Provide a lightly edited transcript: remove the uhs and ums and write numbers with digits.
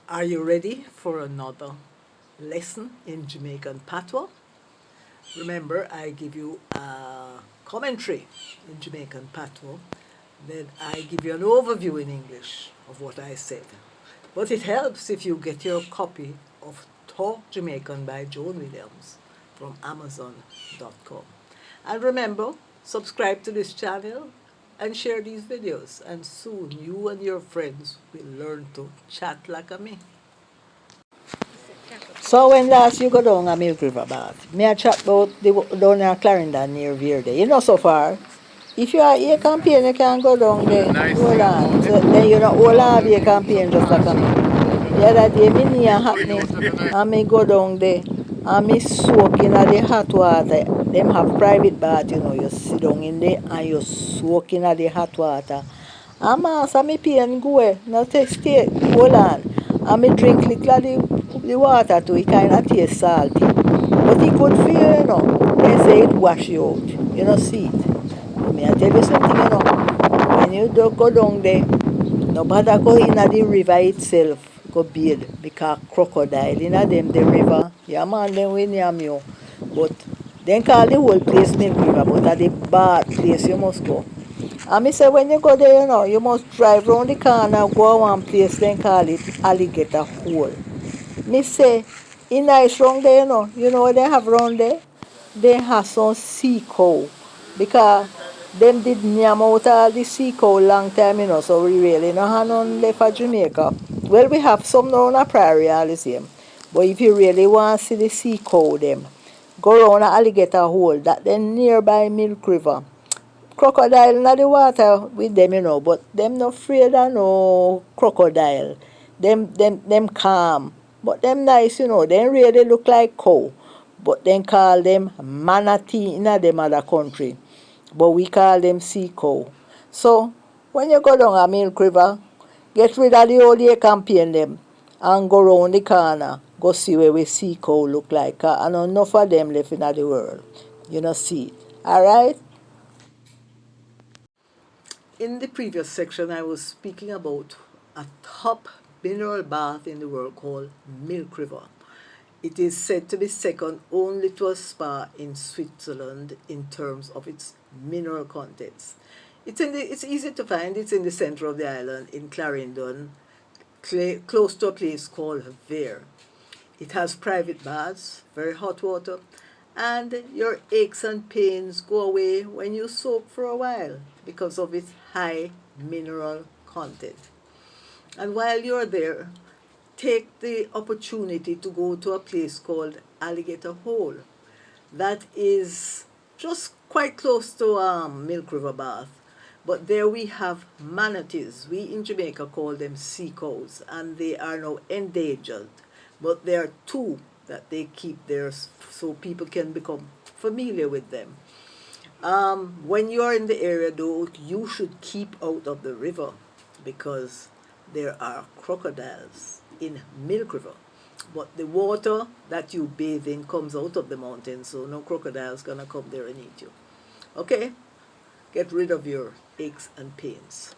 Are you ready for another lesson in Jamaican patois? Remember, I give you a commentary in Jamaican patois, then I give you an overview in English of what I said. But it helps if you get your copy of Talk Jamaican by Joan Williams from Amazon.com. And remember, subscribe to this channel and share these videos, and soon you and your friends will learn to chat like a me. So when last you go down a Milk River bath, me a chat about the down in Clarendon near Verde. You know so far, if you are a campaign, you can go down there. Hold on. So then you know all of your campaign just like a me. The other day me near happening and me go down there and me soak in the hot water. Them have private bath, you know, you sit down in there and you soak in the hot water. And master me pain go away. Now take stay, hold on. And me drink little of the water too, it kind of taste salty. But it good for you, you know. They say it wash you out. You know, see it. Me I tell you something, you know. When you do go down there, no bother go in the river itself, go bathe, because crocodile in them the river. Yeah man, them we near you. But then call the whole place Milk River, but at the bad place you must go. And me say when you go there, you know, you must drive round the corner, go one place, then call it Alligator Hole. Me say, in nice round there, you know what they have round there? They have some sea cow. Because them did nyam out all the sea cow long time, you know, so we really no have none left for Jamaica. Well, we have some round a prairie all the same. But if you really want to see the sea cow, them, go round a Alligator Hole, that then nearby Milk River. Crocodile in the water with them, you know, but them not afraid of no crocodile. Them calm. But them nice, you know, them really look like cow. But then call them manatee in them other country. But we call them sea cow. So when you go down a Milk River, get rid of the old year campaign them and go round the corner. Go see where we sea cow look like. And enough of them left in the world. You know, see it. Alright? In the previous section, I was speaking about a top mineral bath in the world called Milk River. It is said to be second only to a spa in Switzerland in terms of its mineral contents. It's easy to find. It's in the center of the island in Clarendon, close to a place called Vere. It has private baths, very hot water, and your aches and pains go away when you soak for a while because of its high mineral content. And while you're there, take the opportunity to go to a place called Alligator Hole. That is just quite close to Milk River Bath. But there we have manatees. We in Jamaica call them sea cows, and they are now endangered. But there are two that they keep there so people can become familiar with them. When you are in the area, though, you should keep out of the river because there are crocodiles in Milk River. But the water that you bathe in comes out of the mountain, so no crocodile's gonna come there and eat you. Okay? Get rid of your aches and pains.